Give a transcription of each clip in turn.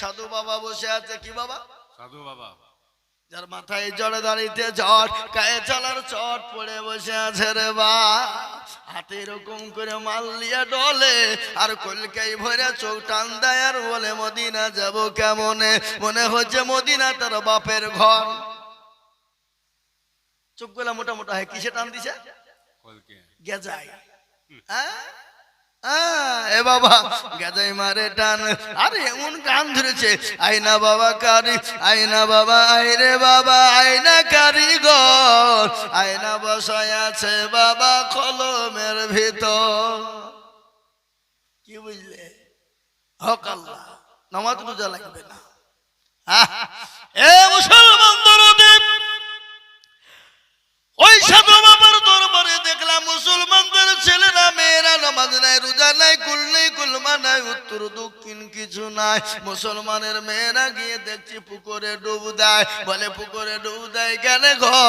সাধু বাবা বসে আছে। কি বাবা? সাধু বাবা, যার মাথায় জড়ে দাঁড়িতে চট, গায়ে চালার চট পড়ে বসে আছে রে বা। হাতে এরকম করে মাল নিয়ে ডলে আর কলকাই ভরে চোখ টান দেয় আর বলে মদিনা যাব কেমনে, মনে হচ্ছে মদিনা তার বাপের ঘর। চোখগুলা মোটা মোটা হয়, কিসে টান দিছে? কলকে গেজাই। এ বাবা গেজাই মারে টান। আরে এমন গান ধরেছে, আয়না বাবা কারি, আয়না বাবা আইরে বাবা, আয়না কারিগর, আয়না বসায় আছে বাবা কলমের ভিতর। কি বুঝলে? হক আল্লাহ, নামাজ রোজা লাগবে না। এ মুসলমান দরদি, ওই সাধু বাবার দরবারে দেখলাম মুসলমানদের ছেলেরা মেয়েরা নামাজ নাই, রোজা নাই, কুল নেই, কুলমা নাই, উত্তর দক্ষিণ কিছু নাই। মুসলমানের মেয়েরা গিয়ে দেখছি পুকুরে ডুব দেয়। বলে পুকুরে ডুব দেয় কেন গো?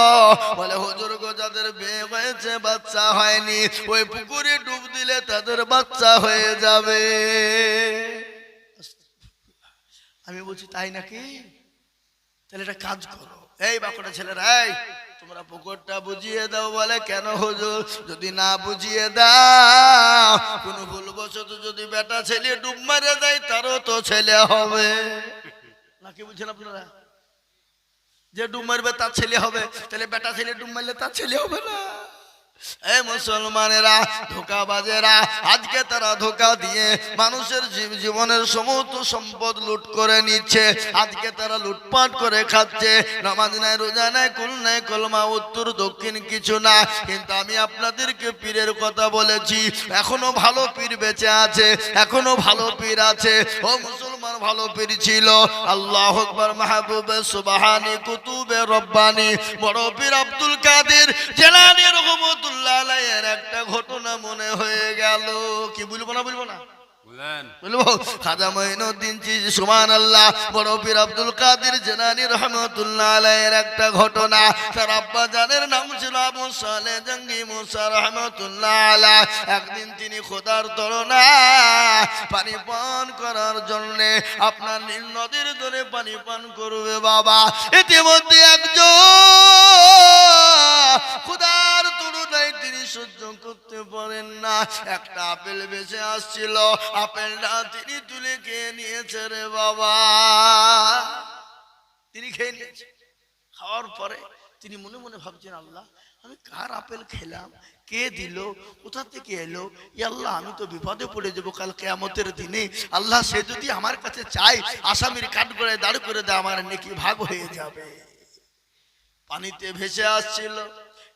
বলে হুজুর গো, যাদের বিয়ে হয়েছে বাচ্চা হয়নি, ওই পুকুরে ডুব দিলে তাদের বাচ্চা হয়ে যাবে। আমি বলছি তাই নাকি? তাহলে একটা কাজ করো, এই বাঁকুড়া ছেলেরা, এই তোমরা পুকুরটা বুঝিয়ে দাও। বলে কেন হুজুর? যদি না বুঝিয়ে দাও, কোন ভুলবশত যদি বেটা ছেলে ডুব মারে দেয়, তারও তো ছেলে হবে নাকি? বুঝছেন আপনারা? যে ডুব মারবে তার ছেলে হবে, তাহলে বেটা ছেলে ডুব মারলে তার ছেলে হবে না। এই মুসলমানেরা ধোঁকাবাজেরা, আজকে তারা ধোঁকা দিয়ে মানুষের জীবনের সমস্ত সম্পদ লুট করে নিচ্ছে। আজকে তারা লুটপাট করে খাচ্ছে। নামাজ নাই, রোজা নাই, কুল নাই, কলমা উত্তর দক্ষিণ কিছু না। কিন্তু আমি আপনাদেরকে পীরের কথা বলেছি, এখনো ভালো পীর বেঁচে আছে, এখনো ভালো পীর আছে। ও মুসলমান, ভালো পীর ছিল আল্লাহু আকবার, মাহবুবে সুবহানি, কুতুবে রব্বানি, বড় পীর আব্দুল কাদের জিলানী রহমাতুল্লাহ আলাইহির একটা ঘটনা মনে হয়ে গেল। কি বলবো না? বলবো না? বলবো। খাজা মঈনুদ্দিন চিশতি সুবহানাল্লাহ, বড় পীর আব্দুল কাদের জিলানী রহমাতুল্লাহ আলাইহির একটা ঘটনা। তার আব্বা জানের নাম ছিল আবু সালেহ জঙ্গি মুসা রহমাতুল্লাহ আলাইহি। একদিন তিনি খোদার তরনায় পানি পান করার জন্য আপনার নীল নদীর ধরে পানি পান করবে বাবা। ইতিমধ্যে একজন খোদার তরুণায় তিনি সহ্য করতে পারেন না, একটা আপেল বেঁচে আসছিল, আপেলটা তিনি তুলে খেয়ে নিয়েছে রে বাবা। তিনি খেয়ে নিয়েছে। খাওয়ার পরে তিনি মনে মনে ভাবছেন, আল্লাহ আমি কার আপেল খেলাম, কে দিল, কোথা থেকে এলো? আল্লাহ আমি তো বিপদে পড়ে যাবো কাল কিয়ামতের দিনে। আল্লাহ সে যদি আমার কাছে চাই, আসামির কাঠগড়ায় দাঁড় করে দেয়, আমার নেকি ভাগ হয়ে যাবে। পানিতে ভেসে আসছিল।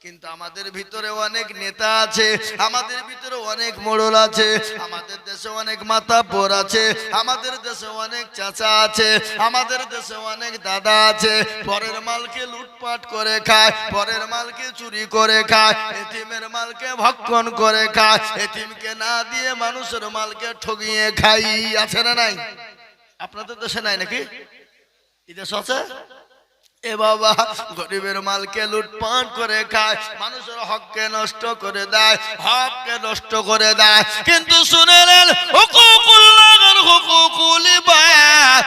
কিন্তু আমাদের ভিতরে অনেক নেতা আছে, আমাদের ভিতরে অনেক মোড়ল আছে, আমাদের দেশে অনেক মাতাব্বর আছে, আমাদের দেশে অনেক চাচা আছে, আমাদের দেশে অনেক দাদা আছে। পরের মালকে লুটপাট করে খায়, পরের মালকে চুরি করে খায়, এতিমের মালকে ভক্ষণ করে খায়, এতিমকে না দিয়ে মানুষের মালকে ঠগিয়ে খাই। আছে না নাই? আপনাদের দেশে নাই নাকি? এই দেশ আছে? এ বাবা, গরিবের মালকে লুটপাট করে খায়, মানুষের হককে নষ্ট করে দেয়, হককে নষ্ট করে দেয়। কিন্তু শুনে নেন, হুকুকুল্লাহ আর হুকুকুল ইবাদ,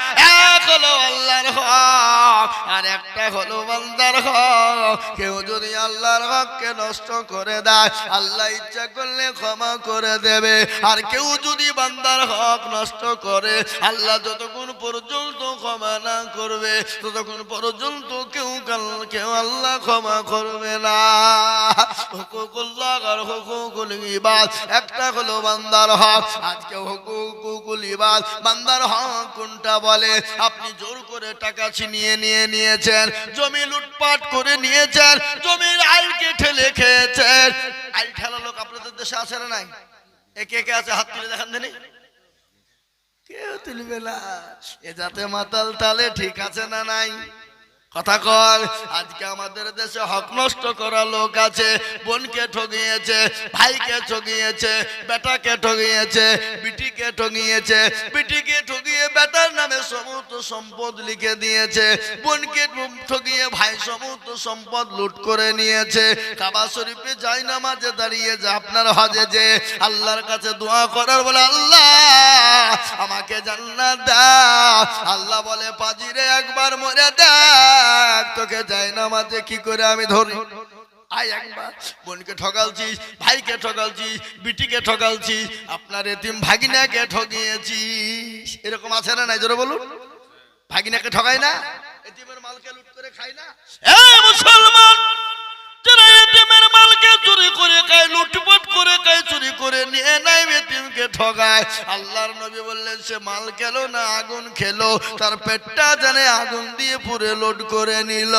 এক হলো আল্লাহর হক আর একটা হলো বান্দার হক। কেউ যদি আল্লাহর হককে নষ্ট করে দেয়, আল্লাহ ইচ্ছা করলে ক্ষমা করে দেবে। আর কেউ যদি বান্দার হক নষ্ট করে, আল্লাহ যতক্ষণ পর্যন্ত ক্ষমা না করবে, ততক্ষণ পর্যন্ত কেউ আল্লাহ ক্ষমা করবে না। হুকুকুল্লাহ আর হুকুকুল ইবাদ, একটা হলো বান্দার হক। আজকে হুকুকুল ইবাদ, বান্দার হক কোনটা বলে? আপনি জোর করে টাকা ছিনিয়ে নিয়েছেন, জমি লুটপাট করে নিয়েছেন, জমির আইলকে ঠেলে খেয়েছেন। আইল ঠেলা লোক আপনাদের দেশে আছে না নাই? কে কে আছে? হাত তুলে দেখান দেনি। কেউ তুলবে না। এ যাতে মাতাল তালে ঠিক আছে না নাই? কথা কয়। আজকে আমাদের দেশে হক নষ্ট করা লোক আছে। বোনকে ঠগিয়েছে, ভাইকে ঠগিয়েছে, বেটাকে ঠগিয়েছে, বিটিকে ঠগিয়েছে, বিটিকে ঠগিয়ে বেটার নামে সমস্ত সম্পদ লিখে দিয়েছে, বোনকে ঠগিয়ে ভাই সমস্ত সম্পদ লুট করে নিয়েছে। কাবা শরীফে যাই নামাজে দাঁড়িয়ে যে আপনার হজে যে আল্লাহর কাছে দোয়া করার বলে, আল্লাহ আমাকে জান্নাত দাও, আল্লাহ পাজিরে একবার মরে দেখ, তোকে যাই না মাঝে কি করে আমি ধরি। আয় একবার বোনকে ঠকালছিস, ভাইকে ঠকালছিস, বিটিকে ঠকালছিস, আপনার এতিম ভাগিনাকে ঠকিয়েছিস। এরকম আছে না নাই জোরে বলুন? ভাগিনাকে ঠকাই না, এতিমের মালকে লুট করে খাই না? মুসলমান যারা এতিমের মালকে চুরি করে খায়, লুটপাট করে খায়, চুরি করে নিয়ে নাই, এতিমকে ঠকায়, আল্লাহর নবী বললেন সে মাল খেলো না আগুন খেলো, তার পেটটা জানে আগুন দিয়ে পুরে লোড করে নিল।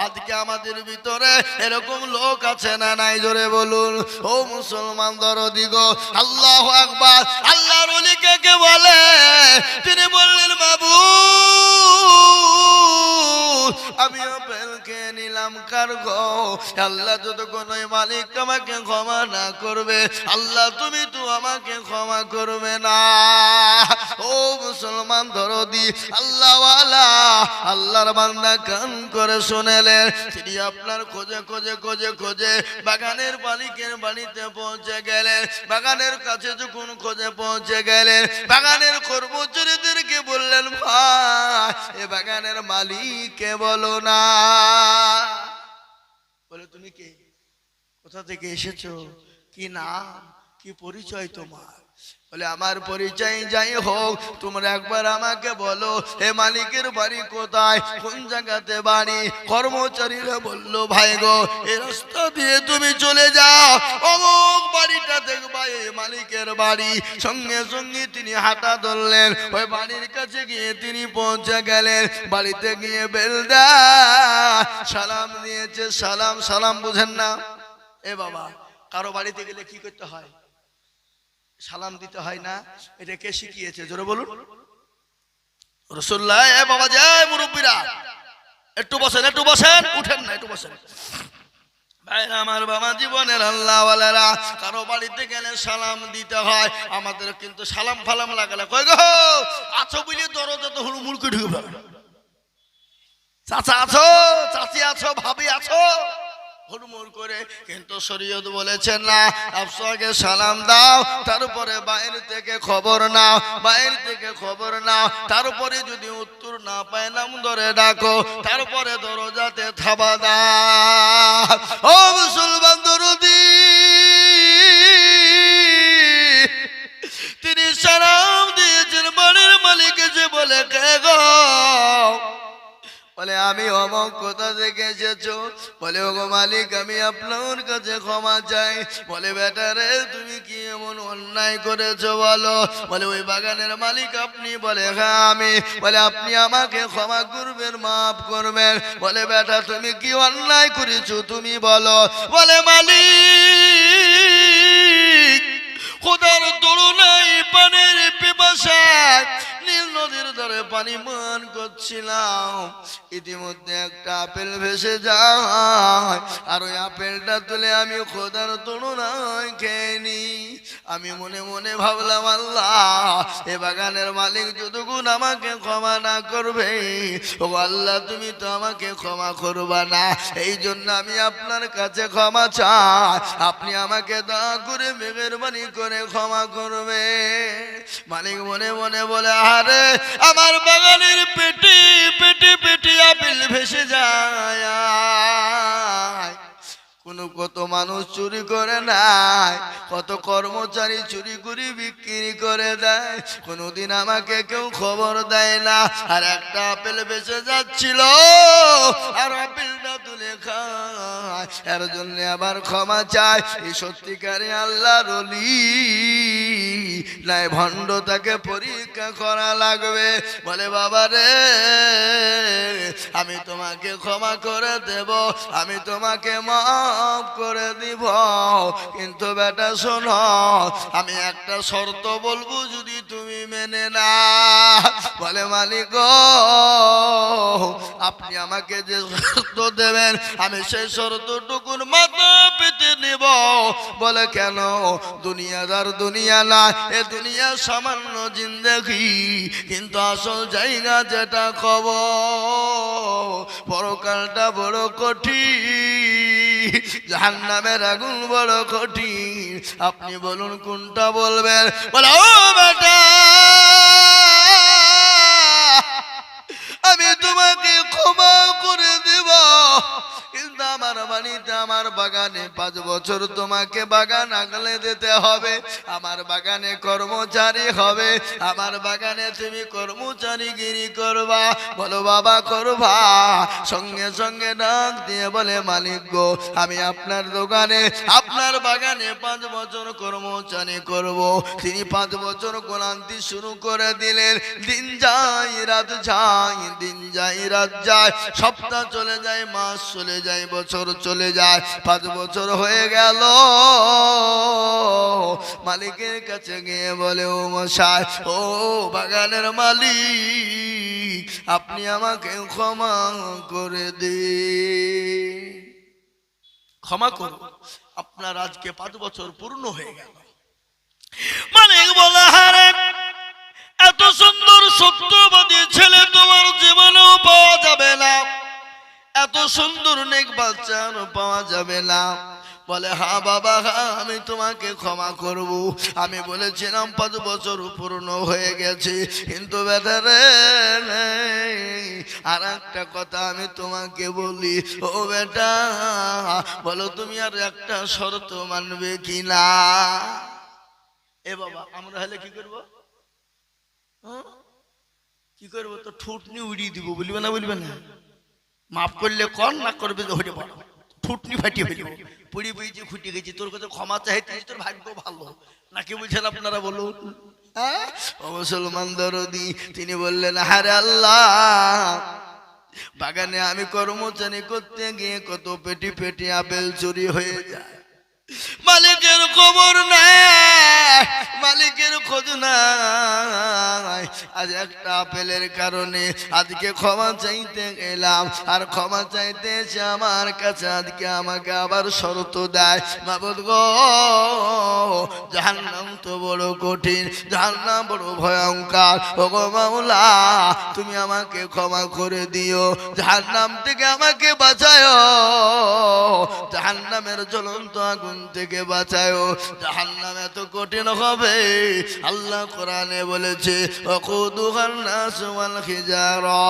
আজকে আমাদের ভিতরে এরকম লোক আছে না নাই জোরে বলুন? ও মুসলমান দরদি গো, আল্লাহু আকবার। আল্লাহর ওলি কে বলে? তিনি বললেন মাবুদ আমি আপেল খেয়ে নিলাম কার গো, আল্লাহ যতক্ষণ ওই মালিক আমাকে ক্ষমা না করবে, আল্লাহ তুমি তো আমাকে ক্ষমা করবে না। ও মুসলমান দরদি আল্লাহওয়ালা, আল্লাহর বান্দা কান করে শুনেলেন, তিনি আপনার খোঁজে খোঁজে খোঁজে খোঁজে বাগানের মালিকের বাড়িতে পৌঁছে গেলেন। বাগানের কাছে যখন খোঁজে পৌঁছে গেলেন, বাগানের কর্মচারীদেরকে বললেন ভাই এ বাগানের মালিককে বলো না। বলে তুমি কে, কোথা থেকে এসেছো, কি নাম, কি পরিচয় তোমার? বলে আমার পরিচয় যাই হোক, তোমরা একবার আমাকে বলো হে মালিকের বাড়ি কোথায়, কোন জায়গাতে বাড়ি? কর্মচারীরা বললো ভাই গো এই রাস্তা দিয়ে তুমি চলে যাও, অমুক বাড়িটা দেখবা এই মালিকের বাড়ি। সঙ্গে সঙ্গে তিনি হাঁটা ধরলেন, ওই বাড়ির কাছে গিয়ে তিনি পৌঁছে গেলেন। বাড়িতে গিয়ে বেলদা সালাম দিয়েছে। সালাম সালাম বুঝেন না? এ বাবা কারো বাড়িতে গেলে কি করতে হয়? সালাম দিতে হয় না? এটা কে শিখিয়েছে জোরে বলুন? রাসূলুল্লাহ। এ বাবা যায় মুরব্বীরা একটু বসেন, একটু বসেন, উঠেন না, একটু বসেন। ভাইরা আমার, বাবা জীবনের আল্লাহওয়ালারা, কারো বাড়িতে গেলে সালাম দিতে হয়। আমাদের কিন্তু সালাম ফালাম লাগালে কই গো আছো বলে দরজা তো হুড়মুড় করে ঢুকে পড়ে। চাচা আছো, চাচি আছো, ভাবি আছো, হুড়মুড় করে। কিন্তু শরীয়ত বলেছেন না, আগে সালাম দাও, তারপরে বাইরে থেকে খবর নাও, বাইরে থেকে খবর নাও, তারপরে যদি উত্তর না পায় নাম ধরে ডাকো, তারপরে দরজাতে থাবা দাও। ও মুসলমান দরদি, তিনি সালাম দিয়েছেন বাড়ির মালিক যে বলে কে গো? বলে আমি অমক কোথা থেকে এসেছো? বলে ওগো মালিক আমি আপনার কাছে ক্ষমা চাই। বলে বেটা রে তুমি কি এমন অন্যায় করেছো বলো? বলে ওই বাগানের মালিক আপনি? বলে হ্যাঁ আমি। বলে আপনি আমাকে ক্ষমা করবেন, মাফ করবেন। বলে বেটা তুমি কি অন্যায় করেছো তুমি বলো? বলে মালিক খোদার দরুনাই পানির পিপাসায় নীল নদীর ধারে পানি পান করছিলাম, ইতিমধ্যে একটা আপেল ভেসে যায়, আর ওই আপেলটা তুলে আমি খোদার তুলনায় খেয়ে নি। আমি মনে মনে ভাবলাম আল্লাহ এ বাগানের মালিক যতক্ষণ আমাকে ক্ষমা না করবে, ও আল্লাহ তুমি তো আমাকে ক্ষমা করবা না, এই জন্য আমি আপনার কাছে ক্ষমা চাই, আপনি আমাকে দয়া করে মেহেরবানি করে ক্ষমা করবে। মালিক মনে মনে বলে আরে আমার বাগানের পেটে পেটে পেটে আপেল ভেসে যায়, কত মানুষ চুরি করে নাই, কত কর্মচারী চুরি করে বিক্রি করে দেয়, কোনদিন আমাকে কেউ খবর দেয় না। আর একটা আপেল বেঁচে যাচ্ছিল, আর আপেলটা তুলে খায়, এর জন্য আবার ক্ষমা চায়। এই সত্যিকারে আল্লাহর ওলি নাই ভণ্ড, তাকে পরীক্ষা করা লাগবে। বলে বাবা রে আমি তোমাকে ক্ষমা করে দেব, আমি তোমাকে মাফ করে দিব, কিন্তু বেটা শোনো আমি একটা শর্ত বলবো যদি তুমি মেনে না। বলে মালিক আপনি আমাকে যে শর্ত দেবেন আমি সেই শর্তটুকুর মাথা পেতে নেব। বলে কেন? দুনিয়াদার দুনিয়া না, এ দুনিয়া সামান্য জিন্দেগি, কিন্তু আসল জায়গা যেটা খবর পরকালটা বড় কঠিন, জাহান্নামের আগুন বড় কঠিন। আপনি বলুন কোনটা বলবেন? বলে ও বেটা তোমাকে ক্ষমা করে দেব, কিন্তু আমার বাড়িতে আমার বাগানে 5 বছর তোমাকে বাগান আগলে দিতে হবে, আমার বাগানে কর্মচারী হবে, আমার বাগানে তুমি কর্মচারীগিরি করবা। বলো বাবা করবা? সঙ্গে সঙ্গে ডাক দিয়ে বলে মালিক গো, আমি আপনার দোকানে আপনার বাগানে 5 বছর কর্মচারী করব। তিনি 5 বছর গোলান্তি শুরু করে দিলেন। দিন যায় রাত যায়, দিন যায় রাত যায়, সপ্তাহ চলে যায়, মাস চলে যায়, বছর চলে যায়। 5 বছর হয়ে গেল। মালিকের কাছে গিয়ে বলে ও মশাই, ও বাগানের মালিক, আপনি আমাকে ক্ষমা করে দিন, ক্ষমা করুন, আপনার আজকে 5 বছর পূর্ণ হয়ে গেল। মালিক বলে হারে, এত সুন্দর সত্যবাদী ছেলে তোমার জীবনেও পাওয়া যাবে না, এত সুন্দর নেক বাচ্চা পাওয়া যাবে না। বলে হ্যাঁ বাবা, হ্যাঁ আমি তোমাকে ক্ষমা করব। আমি বলেছিলাম 5 বছর পূর্ণ হয়ে গেছে, কিন্তু বেটারে আর একটা কথা আমি তোমাকে বলি। ও বেটা, বলো তুমি আর একটা শর্ত মানবে কিনা? এ বাবা, আমরা হলে কি করবো? কি করবো? তো ঠুটনি উড়িয়ে দিব, বলবে না? বলবে না? মাফ করলে কর, না করবে হয়ে পড়ো, ঠুটনি ফাটিয়ে ফেলবো। পুড়ি বুঝি খুঁটি গেছি, তোর কাছে ক্ষমা চাইতেছি, তোর ভাগ্য ভালো নাকি বলছেন আপনারা বলুন? ও মুসলমান দরদি, তিনি বললেন হারে আল্লাহ, বাগানে আমি কর্মচারী করতে গিয়ে কত পেটি পেটি আপেল চুরি হয়ে যায়, মালিকের খবর নাই, মালিকের খোঁজ নাই। আজ একটা আপেলের কারণে আজকে ক্ষমা চাইতে গেলাম, আর ক্ষমা চাইতে এসে আমার কাছে আজকে আমাকে আবার শর্ত দেয়। মাবুদ গো, জাহান্নাম তো বড় কঠিন, জাহান্নাম বড় ভয়ঙ্কর, ও গো মাওলা তুমি আমাকে ক্ষমা করে দিও, জাহান্নাম থেকে আমাকে বাঁচায়ো, জাহান্নামের জ্বলন্ত আগুন থেকে বাঁচায়ো। জাহান্নাম এত কঠিন হবে, আল্লাহ কোরআনে বলেছে ওয়াকুদুহান নাস ওয়াল হিজারা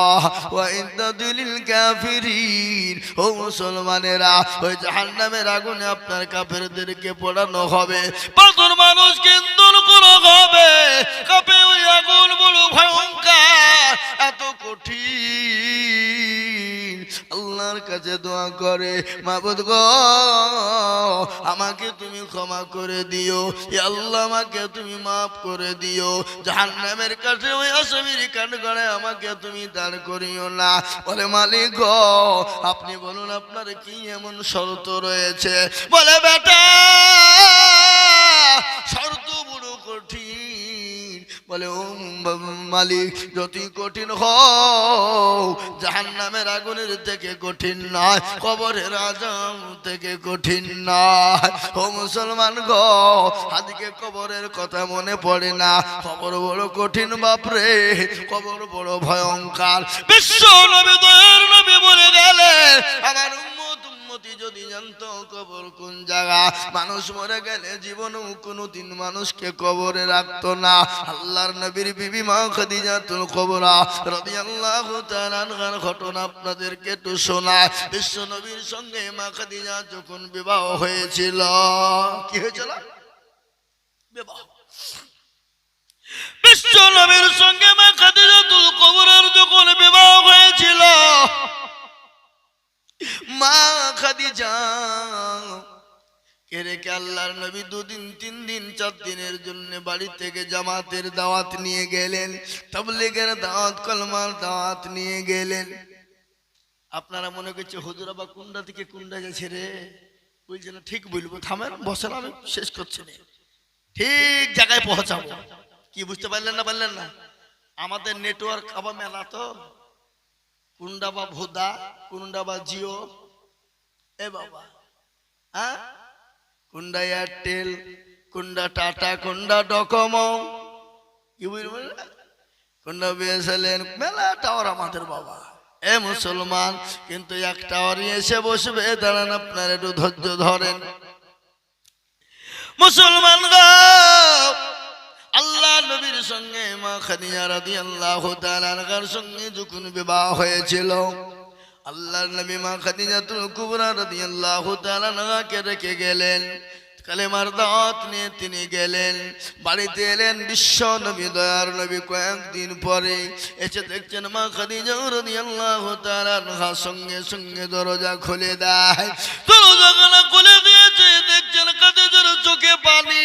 ওয়া ইদ্দাতুল লিল কাফিরিন। ও মুসলমানেরা, ওই জাহান্নামের আগুনে আপনার কাফেরদেরকে পোড়ানো হবে, পাথর মানুষকে ইন্ধন করা হবে। কাফে ওই আগুন বড় ভয়ঙ্কর, এত কঠিন। আল্লাহর কাছে দোয়া করে, মাবুদ গো আমাকে তুমি ক্ষমা করে দিও, হে আল্লাহ আমাকে তুমি মাফ করে দিও, জাহান্নামের কাছে ওই আসামির কাঠগড়ায় আমাকে তুমি দাঁড় করিও না। বলে মালিক গো, আপনি বলুন আপনার কি এমন শর্ত রয়েছে? বলে বেটা, শর্ত বড় কঠিন। বলে ও মালিক, যতই কঠিন হোক জাহান্নামের আগুনের থেকে কঠিন নয়, কবরের আযাব থেকে কঠিন নয়। ও মুসলমান গো, আজকে কবরের কথা মনে পড়ে না, কবর বড় কঠিন বাপরে, কবর বড় ভয়ঙ্কর। বিশ্ব নবী দয়ার নবী বলে গেলেন, আমার উম্মতি যদি জানতো কবর কোন জায়গা, মানুষ মরে গেলে জীবনেও কোনোদিন মানুষকে কবরে রাখতো না। আল্লাহর নবীর বিবি মা খাদিজাতুল কুবরা রাদিয়াল্লাহু তাআলা আনহার ঘটনা আপনাদেরকে একটু শোনায়। বিশ্ব নবীর সঙ্গে মা খাদিজা যখন বিবাহ হয়েছিল, কি হয়েছিল? বিবাহ। বিশ্ব নবীর সঙ্গে মা খাদিজাতুল কুবরার যখন বিবাহ হয়েছিল, মা খাদিজা কে রেখে আল্লাহর নবী 2 দিন 3 দিন 4 দিনের জন্য বাড়ি থেকে জামাতের দাওয়াত নিয়ে গেলেন, তাবলীগের দাওয়াত, কলমার দাওয়াত নিয়ে গেলেন। আপনারা মনে করছে হুজুর আবার কুন্ডা থেকে কুন্ডা গেছে রে, বলছে না, ঠিক বলবো, থামেন বসেন, আমি শেষ করছি না, ঠিক জায়গায় পৌঁছাবো। কি বুঝতে পারলেন না? পারলেন না? আমাদের নেটওয়ার্ক আবার মেলা তো, কুন্ডা বা ভোদা, কুন্ডা বা জিও, এ বাবা, হ্যাঁ, কুন্ডা এয়ারটেল, কুন্ডা টাটা, কুন্ডা ডকোমো, কি বুঝবেন, কুন্ডা বিএসএনএল, মেলা টাওয়ার আমাদের বাবা। এ মুসলমান, কিন্তু এক টাওয়ারই এসে বসবে, দাঁড়ান আপনার একটু ধৈর্য ধরেন। মুসলমান গো, আল্লাহ নবীর সঙ্গে মা খাদিজা রাদিয়াল্লাহু তাআলা আনহার সঙ্গে যখন বিবাহ হয়েছিল, আল্লাহর নবী মা খাদিজাতুল কুবরা রাদিয়াল্লাহু তাআলা আনহাকে রেখে গেলেন। কালেমার দাওয়াত নিয়ে তিনি গেলেন, বাড়িতে এলেন। বিশ্ব নবী দয়ার নবী কয়েকদিন পরে এসে দেখছেন মা খাদিজা রাদিয়াল্লাহু তাআলা আনহা সঙ্গে সঙ্গে দরজা খুলে দেয়। দরজা খুলে দিয়েছে, দেখছেন খাদিজার চোখে পানি।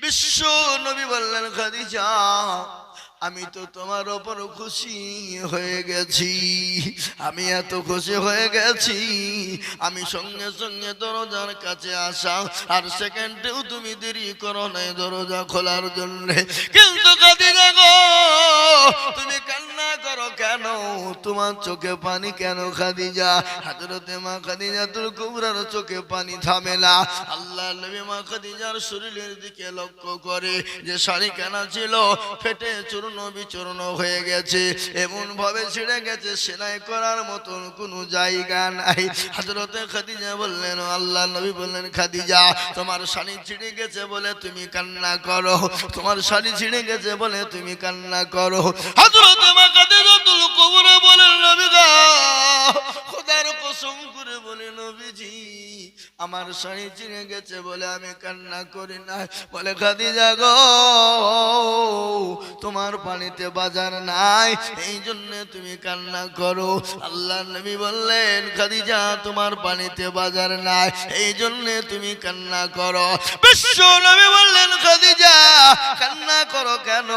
বিশ্ব নবী বললেন, খাদিজা আমি তো তোমার ওপর খুশি হয়ে গেছি, আমি এত খুশি হয়ে গেছি, আমি সঙ্গে সঙ্গে দরজার কাছে আসা আর সেকেন্ডেও তুমি দেরি করো নাই দরজা খোলার জন্য। কিন্তু খাদিজা গো, তুমি কান্না করো কেন? তোমার চোখে পানি কেন খাদিজা? হযরতে মা খাদিজাতুল কুবরার চোখে পানি থামে না। আল্লাহ নবী মা খাদিজার শরীরের দিকে লক্ষ্য করে, যে শাড়ি কেনা ছিল ফেটে চূর্ণ বিচূর্ণ হয়ে গেছে, এমন ভাবে ছিঁড়ে গেছে, সেলাই করার মতন কোনো জায়গা নাই। হযরতে খাদিজা বললেন, আল্লাহ নবী বললেন, খাদিজা তোমার শাড়ি ছিঁড়ে গেছে বলে তুমি কান্না করো, তোমার শাড়ি ছিঁড়ে গেছে বলে তুমি কান্না করো। হযরতে মা খাদিজাতুল কুবরা বলেন, নবী গো, খোদার কসম করে বলে নবীজি আমার শাড়ি ছিঁড়ে গেছে বলে আমি কান্না করি না। বলে, খাদিজা গো, তোমার পানিতে বাজার নাই, এই জন্য তুমি কান্না করো। আল্লাহ নবী বললেন, খাদিজা তোমার পানিতে বাজার নাই, এই জন্য তুমি কান্না করো। বিশ্ব নবী বললেন, খাদিজা কান্না করো কেন?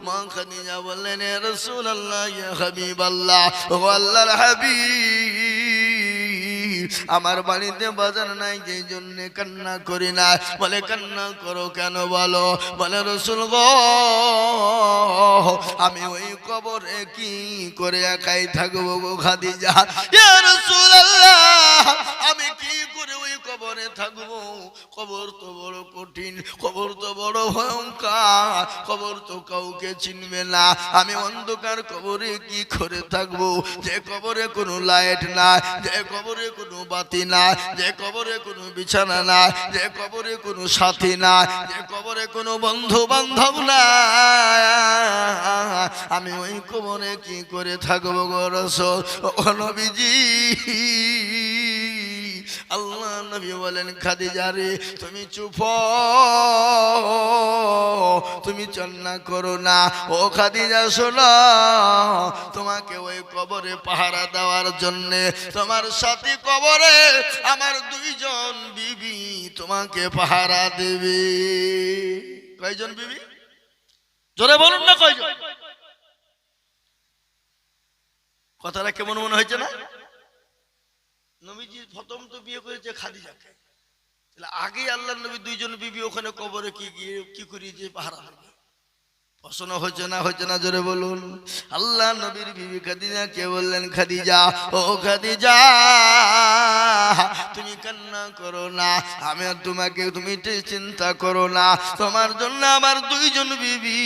মা খাদিজা বললেন, ইয়া রাসূলুল্লাহ, ইয়া হাবিবাল্লাহ, ও আল্লাহর হাবিব, আমার বাড়িতে বাজার নাই, যেই জন্য কান্না করি না। বলে, কান্না করো কেন বলো? বলে, রাসূল গো, আমি ওই কবরে কি করে একাই থাকবো গো খাদিজা? ইয়া রাসূলুল্লাহ, আমি কি করে ওই কবরে থাকবো? কবর তো বড় কঠিন, কবর তো বড় ভয়ঙ্কর, কবর তো কাউকে চিনবে না। আমি অন্ধকার কবরে কি করে থাকবো? যে কবরে কোনো লাইট না, যে কবরে কোনো বাতি না, যে কবরে কোনো বিছানা না, যে কবরে কোনো সাথী না, যে কবরে কোনো বন্ধু বান্ধব না, আমি ওই কবরে কি করে থাকবো গো রাসূল? ও নবীজি, আল্লাহ নবী বলেন, খাদিজা রে তুমি চুপ, তুমি চন্না করো না। ও খাদিজা শোনো, তোমাকে ওই কবরে পাহারা দেওয়ার জন্য তোমার সাথে কবরে আমার দুইজন বিবি তোমাকে পাহারা দেবে। কয়জন বিবি? জোরে বলুন না, কয়জন? কথাটা কেমন মনে হয়েছে না? নবীজি প্রথম তো বিয়ে করেছে খাদিজাকে, তাহলে আগে আল্লাহ নবী দুইজন বিবি ওখানে কবরে কি গিয়ে কি করিয়েছে পাহারা দেবে। প্রশ্ন হয়েছে না, হয়েছে না? জোরে বলুন। আল্লাহ নবীর বিবি খাদিজাকে বললেন, খাদিজা ও খাদিজা তুমি কান্না করো না, আমি আর তোমাকে তুমি চিন্তা করো না, তোমার জন্য আমার দুইজন বিবি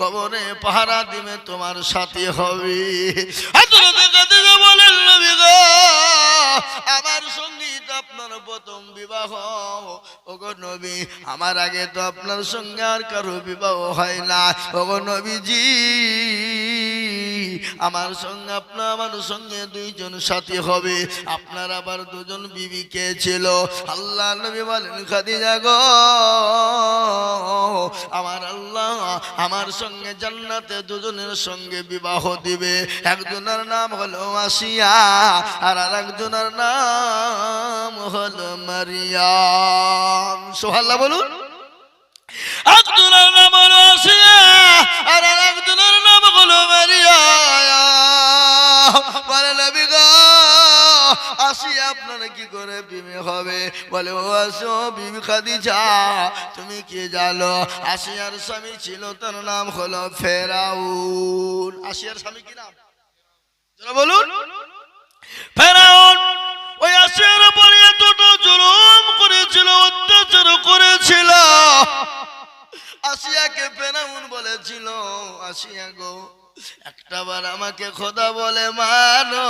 কবরে পাহারা দিবে, তোমার সাথে হবে। খাদিজা বলেন, নবী গো, আমার সঙ্গে তো আপনার প্রথম বিবাহ, ওগো নবী আমার আগে তো আপনার সঙ্গে আর কারো বিবাহ হয় না। ওগো নবীজি, আমার সঙ্গে আমার সঙ্গে দুইজন সাথী হবে, আপনার আবার দুজন বিবি কে ছিল? আল্লাহ নবী বলেন, খাদিজা গো, আমার আল্লাহ আমার সঙ্গে জান্নাতে দুজনের সঙ্গে বিবাহ দিবে। একজনের নাম হলো আসিয়া, আর আরেকজনের নাম হলো মারিয়াম। সুবহানাল্লাহ বলুন। একজনের নাম হলো আসিয়া, আর আরেকজনের নাম হলো মারিয়াম। বলে, নবী গো, আসিয়া আপনারা কি করে বিবি হবে? বলে, ও আসো বিবি খাদিজা, তুমি কি জানো আসিয়ার স্বামী ছিল, তার নাম হলো ফেরাউন। আসিয়ার স্বামী কি নাম? বলুন। ফেরাউন। ওই আসিয়ার উপরে এতটা জুলুম করেছিল, অত্যাচার করেছিল। আসিয়াকে ফেরাউন বলেছিল, আসিয়া গো একটাবার আমাকে খোদা বলে মানো,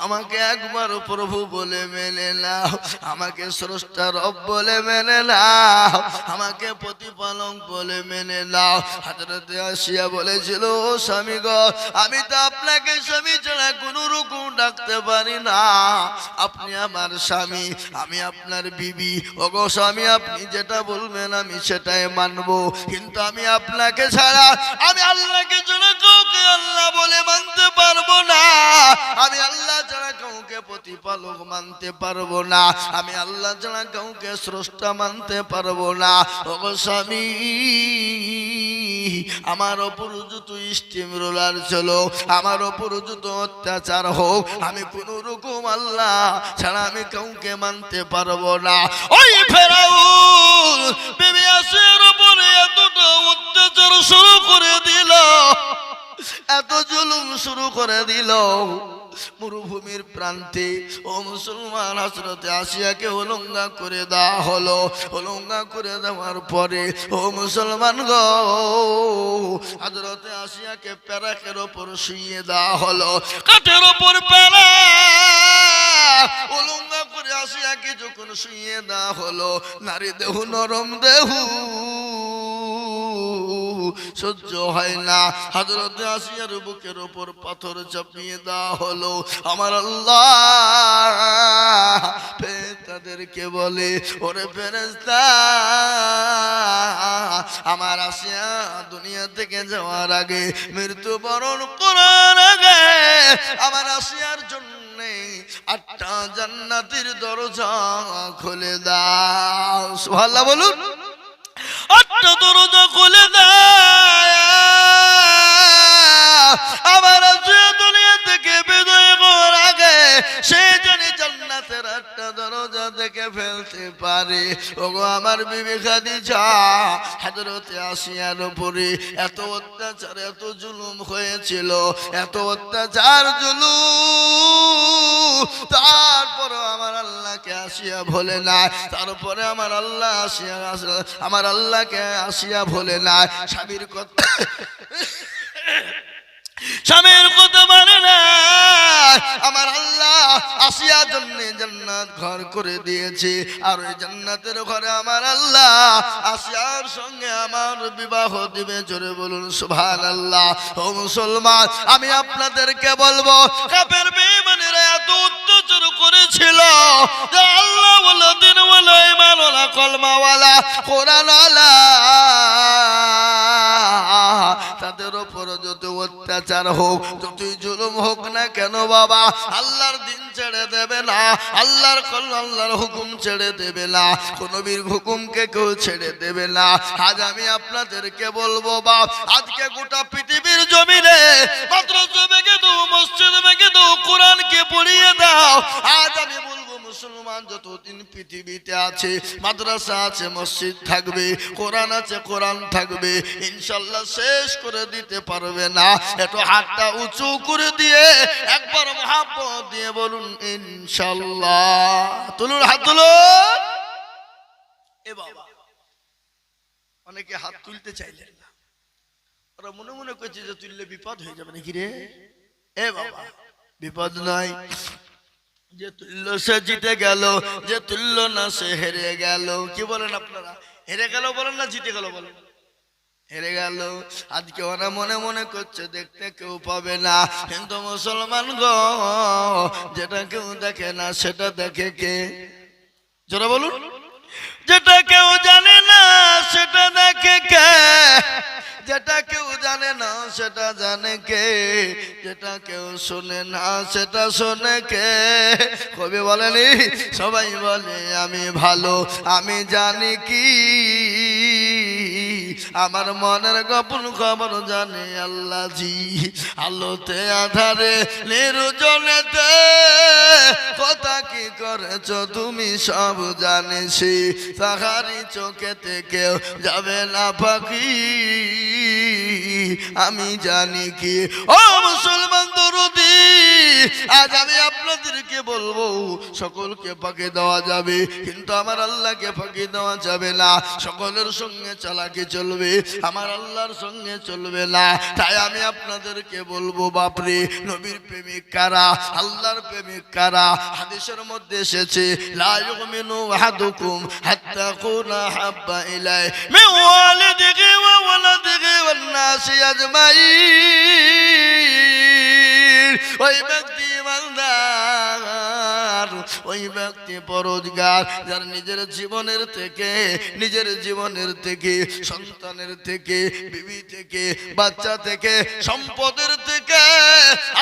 আমাকে একবার প্রভু বলে মেনে নাও, আমাকে স্রষ্টা রব বলে মেনে নাও, আমাকে প্রতিপালক বলে মেনে নাও। হযরতে আসিয়া বলেছিল, ও স্বামী গো, আমি তো আপনাকে স্বামী ছাড়া কোনো রকম ডাকতে পারি না। আপনি আমার স্বামী, আমি আপনার বিবি। ওগো স্বামী, আপনি যেটা বলবেন আমি সেটাই মানবো, কিন্তু আমি আপনাকে ছাড়া, আমি আল্লাহকে ছাড়া কাউকে আল্লাহ বলে মানতে পারবো না। আমি আল্লাহ ছাড়া কাউকে প্রতিপালক মানতে পারবো না। আমি আল্লাহ ছাড়া কাউকে স্রষ্টা মানতে পারবো না। ওগো স্বামী, আমার ওপর যত স্টিম রোলার চলো, আমার ওপর যত অত্যাচার হোক, আমি কোন রকম আল্লাহ ছাড়া আমি কাউকে মানতে পারবো না। ওই ফেরাউন বিবি আসিয়ার উপরে এতটা অত্যাচার শুরু করে দিল, এত জুলুম শুরু করে দিল। মরুভূমির প্রান্তে ও মুসলমান, হযরতে আসিয়াকে উলঙ্গা করে দেওয়া হলো। উলঙ্গা করে দেওয়ার পরে ও মুসলমান গো, হযরতে আসিয়াকে প্যারাকের ওপর শুইয়ে দেওয়া হলো, কাঠের ওপর প্যারা। উলঙ্গা করে আসিয়াকে যখন শুইয়ে দেওয়া হলো, নারী দেহ নরম দেহ, সহ্য হয় না। হযরতে আসিয়ার বুকের ওপর পাথর চাপিয়ে দেওয়া হলো। আমার আল্লাহ ফেরেশতাদেরকে বলে, ওরে ফেরেশতা, আমার আসিয়া দুনিয়া থেকে যাওয়ার আগে, মৃত্যুবরণ করার আগে, আমার আসিয়ার জন্য 8টা জান্নাতের দরজা খুলে দাও। সুবহানাল্লাহ বলুন। 8টা দরজা খুলে দেয়। আমার দুনিয়া থেকে বিদায় হওয়ার আগে সে জানি জান্নাতের 8টা দরজা থেকে ফেলতে পারে। ওগো আমার বিবি খাদিজা, হযরতে আসিয়ার উপরে এত অত্যাচার, এত জুলুম হয়েছিল, এত অত্যাচার জুলুম, তারপর আমার আল্লাহকে আসিয়া ভোলে না। তারপরে আমার আল্লাহ আসিয়া, আমার আল্লাহকে আসিয়া ভোলে না। স্বামীর কথা, স্বামীর কথা মানে না। আমার আল্লাহ আসিয়ার জন্য জান্নাত ঘর করে দিয়েছে, আর ওই জান্নাতের ঘরে আমার আল্লাহ আসিয়ার সঙ্গে আমার বিবাহ দিবে। জোরে বলুন সুবহানাল্লাহ। ও মুসলমান, আমি আপনাদেরকে বলবো, কাফের বেঈমানেরা এত অত্যাচার করেছিল যে আল্লাহ ওয়ালা, দিন ওয়ালা, ঈমান ওয়ালা, কলমা ওয়ালা, কোরআন ওয়ালা, তাদের উপর যত অত্যাচার হোক, যতই জুলুম হোক না কেন বাবা, আল্লাহর দিন ছেড়ে দেবে না, আল্লাহর কলম, আল্লাহর হুকুম ছেড়ে দেবে না, কোন নবীর হুকুমকে কেউ ছেড়ে দেবে না। আজ আমি আপনাদেরকে বলবো বাপ, আজকে গোটা পৃথিবীর জমিনে মাদ্রাসা ভেঙে দাও, মসজিদ ভেঙে দাও, কোরআনকে পড়িয়ে দাও। আজ আমি বলবো, মুসলমান যতদিন পৃথিবীতে আছে, মাদ্রাসা আছে, মসজিদ থাকবে, কোরআন আছে, কোরআন থাকবে, ইনশাআল্লাহ শেষ করে দিতে পারবে না। একটু হাতটা উঁচু করে দিয়ে একবার মহব্বত দিয়ে বলুন ইনশাআল্লাহ। তুলুন, হাত তুলুন। এ বাবা, অনেকে হাত তুলতে চাইলেন না, ওরা মনে মনে করছে যে তুললে বিপদ হয়ে যাবে নাকি রে। এ বাবা, বিপদ নয়। যে তুল্য সে জিতে গেল, যে তুল্য না সে হেরে গেল। কি বলেন আপনারা? হেরে গেল বলেন না জিতে গেল বলেন? হেরে গেল। আজকে ওরা মনে মনে করছে দেখতে কেউ পাবে না, কিন্তু মুসলমান গো, যেটা কেউ দেখে না সেটা দেখে কে? যারা বলুন, যেটা কেউ জানে না সেটা দেখে কে? যেটা কেউ জানে না সেটা জানে কে? যেটা কেউ শোনে না সেটা শোনে কে? কবি বলেনি, সবাই বলে আমি ভালো, আমি জানি কি, আমার মনের গোপন খবর জানে আল্লাহ জি। আলোতে আধারে নির্জনেতে কথা কি করেছ তুমি সব জানিছি, তাহারি চোখেতে কেউ যাবে না পাখি, আমি জানি কি। ও মুসলমান দরদি, আজ আমি আপনাদেরকে বলবো সকলকে ফাঁকি দেওয়া যাবে কিন্তু আমার আল্লাহকে ফাঁকি দেওয়া যাবে না। সকলের সঙ্গে চালাকি চলবে, আমার আল্লাহর সঙ্গে চলবে না। তাই আমি আপনাদেরকে বলবো বাপরে, নবীর প্রেমিক কারা, আল্লাহর প্রেমিক কারা? হাদিসের মধ্যে এসেছে লা ইউমিনু আহাদুকুম হাত্তা কুনা হাব্বা ইলাই মিন ওয়ালিদিহি ওয়া ওয়ালাদিহি ওয়ান নাসি আজমাইন। ওই ব্যক্তি ইমানদার, ওই ব্যক্তি পরোজগার যার নিজের জীবনের থেকে সন্তানের থেকে বিবি থেকে বাচ্চা থেকে সম্পদের থেকে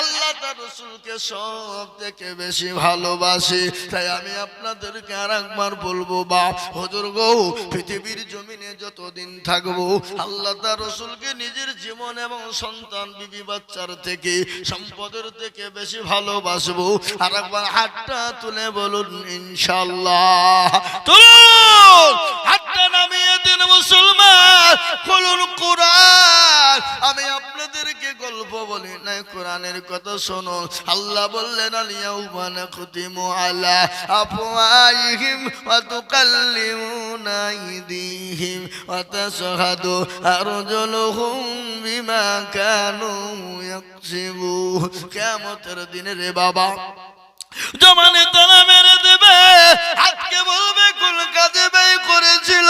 আল্লাহ তার রাসূলকে সব থেকে বেশি ভালোবাসে। তাই আমি আপনাদেরকে আর একবার বলবো বাপ হুজুর গো, পৃথিবীর জমিনে যতদিন থাকবো আল্লাহ তার রাসূলকে নিজের জীবন এবং সন্তান বিবি বাচ্চার থেকে সম্পদের থেকে বেশি ভালোবাসবো। আর একবার হাতটা তুলে বলুন ইনশাআল্লাহ। তুলুন হাতটা নামিয়ে দিন মুসলমান, খুলুন কোরআন। আমি আপনাদেরকে গল্প বলি না, কোরআনের কথা শুনুন। আল্লাহ বললেন আল ইয়াউমা নাখতিমু আলা আফওয়াহিহিম ওয়া তুকাল্লিমুনা আইদিহিম ওয়া তাশহাদু আরজুলুহুম বিমা কানু ইয়াকসিবুন। কিয়ামতের দিনে রে বাবা জমানে তালা মেরে দেবে, হাতকে বলবে কোন কাজে ব্যয় করেছিল।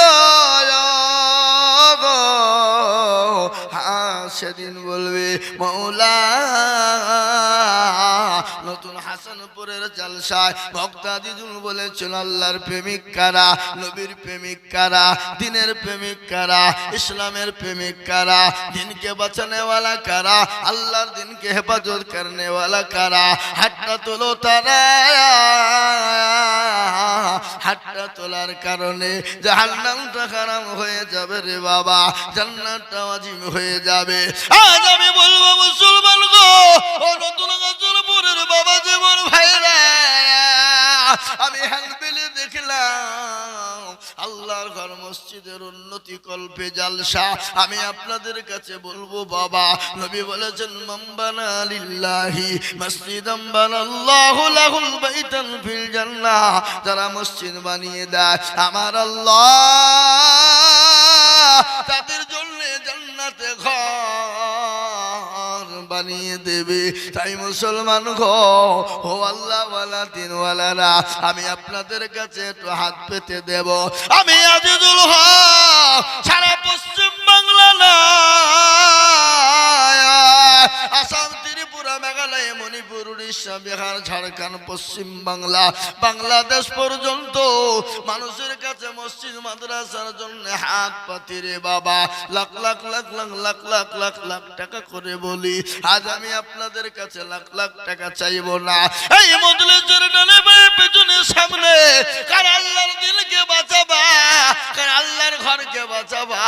সেদিন বলবে মৌলা। নতুন হাসানপুরের জালসায় বক্তা দিজুল বলেছিল আল্লাহর প্রেমিক কারা, নবীর প্রেমিক কারা, দিনের প্রেমিক কারা, ইসলামের প্রেমিক কারা, দিনকে বাঁচানেওয়ালা কারা, আল্লাহর দিনকে হেফাজত করনেওয়ালা কারা। হাতটা তোলো তারা, হাতটা তোলার কারণে জাহান্নামটা হারাম হয়ে যাবে রে বাবা, জান্নাতটা ওয়াজিব হয়ে যাবে। আজ আমি বলবো মুসলমান গো, ও নতুন হাসানপুরের বাবা জীবন ভাইরা, আমি হ্যান্ডবিলে দেখলাম আল্লাহর ঘর মসজিদের উন্নতি কল্পে জালসা। আমি আপনাদের কাছে বলবো বাবা, নবী বলেছেন মান বানা লিল্লাহি মসজিদান বানাল্লাহু লাহুল বাইতান ফিল জান্নাহ। যারা মসজিদ বানিয়ে দেয় আমার আল্লাহ তাদের জন্য জান্নাতে ঘর বানিয়ে দেবে। তাই মুসলমান গো, ও আল্লাহ ওয়ালা দিনওয়ালারা, আমি আপনাদের কাছে একটু হাত পেতে দেব। আমি আজিজুল হক সারা পশ্চিম বাংলা না, আসাম, ত্রিপুরা, মেঘালয়, মণিপুর, উড়িষ্যা, বিহার, ঝাড়খণ্ড, পশ্চিম বাংলা, বাংলাদেশ পর্যন্ত মানুষের কাছে মসজিদ মাদ্রাসার জন্য হাত পাতি রে বাবা, লাখ লাখ লাখ লাখ লাখ লাখ লাখ লাখ টাকা করে বলি। আজ আমি আপনাদের কাছে লাখ লাখ টাকা চাইবো না। এই মজলিসের ডানে বায়ে পেছনে সামনে কার আল্লাহর দিনকে বাঁচাবা, কার আল্লাহর ঘরকে বাঁচাবা,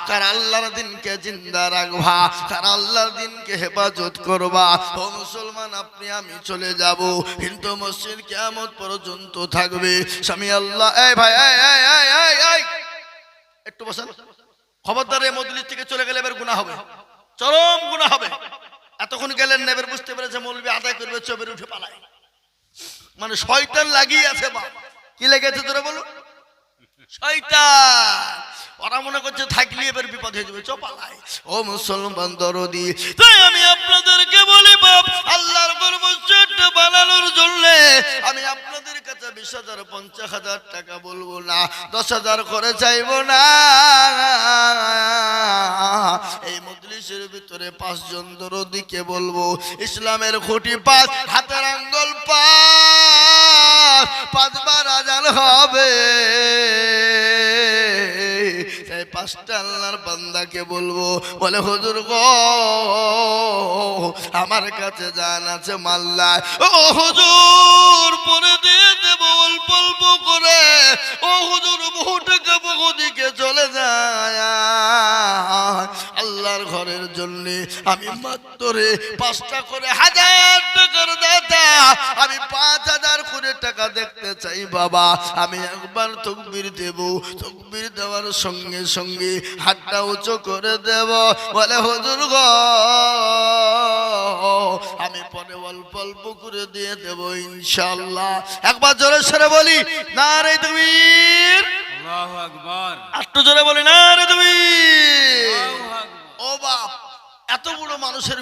কার আল্লাহর দিনকে জিন্দা রাখবা, কার আল্লাহর দিনকে হেফাজত করবা। ও মুসলমান, আপনি আমি চলে যাব কিন্তু মসজিদ কিয়ামত পর্যন্ত থাকবে। স্বামী আল্লাহ, এই ভাই একটু বসেন। খবরদার এই মজলিস থেকে চলে গেলে এবার গুনাহ হবে, চরম গুনাহ হবে। এতক্ষণ গেলেন না, এবার বুঝতে পেরেছে মৌলবি আদায় করবে, চোখের উঠে পালায়। মানে শয়তান লাগিয়ে আছে। বা কি লেগেছে তোরা বলো? শয়তান। ওরা মনে করছে থাকলে এবার বিপদ হয়ে যাবে, চপালায়। ও মুসলমান দরদি, তাই আমি আপনাদেরকে বলি বাপ, আল্লাহর ঘর মসজিদটা বানানোর জন্য আমি আপনাদের কাছে 20,000 50,000 টাকা বলবো না, 10,000 করে চাইবো না। এই মজলিসের ভিতরে 5 জন দরদিকে বলবো, ইসলামের খুঁটি 5, হাতের আঙ্গুল 5, 5 বার আযান হবে। এই 5টা আল্লাহর বান্দাকে বলবো, বলে হুজুর গো আমার কাছে জান আছে মাল্লা, ও হুজুর পরে দিয়ে দেব অল্প অল্প করে। ও হুজুর বহু টাকা বহু দিকে চলে যায়। আল্লাহর ঘরের জন্য আমি মাত্র 5টা করে 1000 টাকার দাতা, আমি 5000 করে টাকা দেখতে চাই বাবা। আমি একবার তাকবীর দেব, তাকবীর দেওয়ার সঙ্গে সঙ্গে হাতটা উঁচু করে দেব, বলে হুজুর গো আমি পরে অল্প অল্প করে দিয়ে দেব ইনশাআল্লাহ। একবার জোরে সরে বলি নারে তাকবীর, আল্লাহু আকবার, একটু জোরে বলি নারে তাকবীর। আল্লাহু আকবার। ও বাপ, এত বড় মানুষের